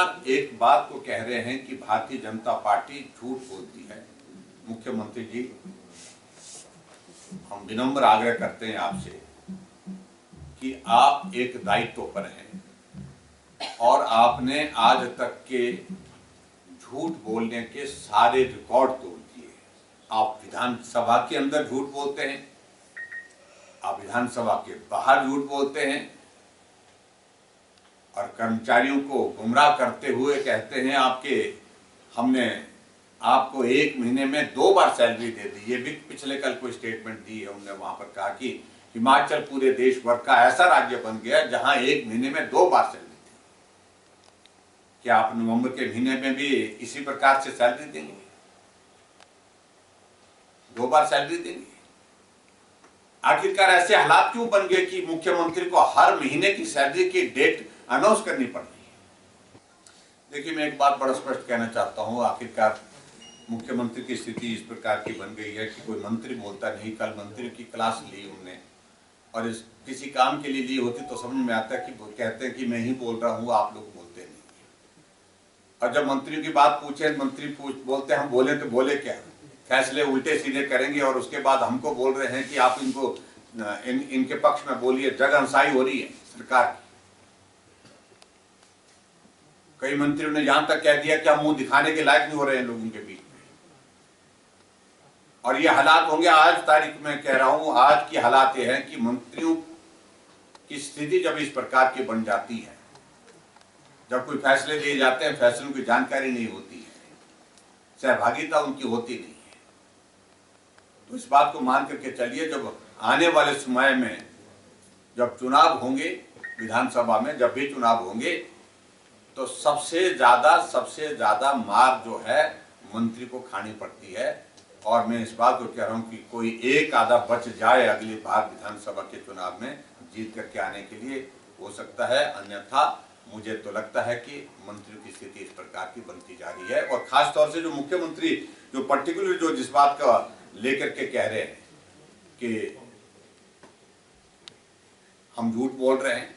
लगातार एक बात को कह रहे हैं कि भारतीय जनता पार्टी झूठ बोलती है। मुख्यमंत्री जी, हम विनम्र आग्रह करते हैं आपसे कि आप एक दायित्व पर हैं और आपने आज तक के झूठ बोलने के सारे रिकॉर्ड तोड़ दिए। आप विधानसभा के अंदर झूठ बोलते हैं, आप विधानसभा के बाहर झूठ बोलते हैं और कर्मचारियों को गुमराह करते हुए कहते हैं हमने आपको 1 महीने में 2 बार सैलरी दे दी। ये भी पिछले कल कोई स्टेटमेंट दी है, उन्होंने वहां पर कहा कि हिमाचल पूरे देश भर का ऐसा राज्य बन गया जहां 1 महीने में 2 बार सैलरी दी। क्या आप नवंबर के महीने में भी इसी प्रकार से सैलरी देंगे? 2 बार सैलरी देंगे? आखिरकार ऐसे हालात क्यों बन गए कि मुख्यमंत्री को हर महीने की सैलरी की डेट अनाउंस करनी पड़ रही है? देखिए, मैं एक बात बड़ा स्पष्ट कहना चाहता हूं। आखिरकार मुख्यमंत्री की स्थिति इस प्रकार की बन गई है कि कोई मंत्री बोलता नहीं। कल मंत्री की क्लास ली उनने, और इस किसी काम के लिए ली होती तो समझ में आता कि कहते हैं कि मैं ही बोल रहा हूं, आप लोग बोलते नहीं। और जब मंत्रियों की बात पूछे, बोलते हम बोले तो बोले क्या, फैसले उल्टे सीधे करेंगे और उसके बाद हमको बोल रहे हैं कि आप इनको इनके पक्ष में बोलिए। जगहंसाई हो रही है सरकार की। कई मंत्रियों ने यहां तक कह दिया कि हम मुंह दिखाने के लायक नहीं हो रहे हैं लोगों के बीच में। और ये हालात होंगे। आज तारीख में कह रहा हूं, आज की हालात ये हैं कि मंत्रियों की स्थिति जब इस प्रकार की बन जाती है, जब कोई फैसले दिए जाते हैं, फैसलों की जानकारी नहीं होती है, सहभागिता उनकी होती नहीं है, तो इस बात को मान करके चलिए, जब आने वाले समय में जब चुनाव होंगे विधानसभा में, जब भी चुनाव होंगे, तो सबसे ज्यादा मार जो है मंत्री को खानी पड़ती है। और मैं इस बात को कह रहा हूं कि कोई एक आधा बच जाए अगली बार विधानसभा के चुनाव में जीत करके आने के लिए, हो सकता है। अन्यथा मुझे तो लगता है कि मंत्रियों की स्थिति इस प्रकार की बनती जा रही है। और खास तौर से जो मुख्यमंत्री जो पर्टिकुलर जो जिस बात का लेकर के कह रहे हैं कि हम झूठ बोल रहे हैं,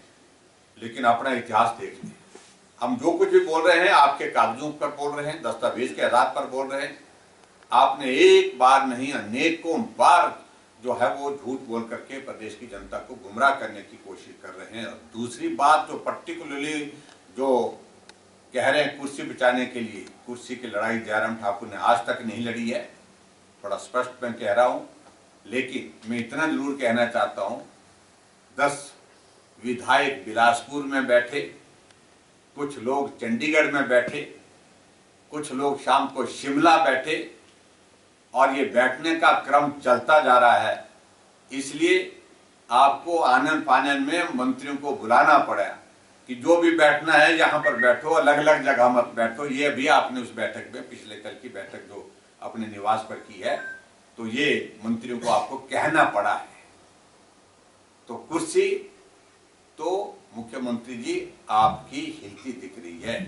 लेकिन अपना इतिहास देख लें। हम जो कुछ भी बोल रहे हैं आपके कागजों पर बोल रहे हैं, दस्तावेज के आधार पर बोल रहे हैं। आपने एक बार नहीं अनेकों बार जो है वो झूठ बोल करके प्रदेश की जनता को गुमराह करने की कोशिश कर रहे हैं। और दूसरी बात जो पर्टिकुलरली जो कह रहे हैं कुर्सी बचाने के लिए, कुर्सी की लड़ाई जयराम ठाकुर ने आज तक नहीं लड़ी है, बड़ा स्पष्ट मैं कह रहा हूं। लेकिन मैं इतना जरूर कहना चाहता हूं, 10 विधायक बिलासपुर में बैठे, कुछ लोग चंडीगढ़ में बैठे, कुछ लोग शाम को शिमला बैठे, और ये बैठने का क्रम चलता जा रहा है। इसलिए आपको आनन फानन में मंत्रियों को बुलाना पड़ा कि जो भी बैठना है यहां पर बैठो, अलग अलग जगह मत बैठो। ये भी आपने उस बैठक में, पिछले कल की बैठक जो अपने निवास पर की है, तो ये मंत्रियों को आपको कहना पड़ा है। तो कुर्सी तो मुख्यमंत्री जी आपकी हिलती दिख रही है।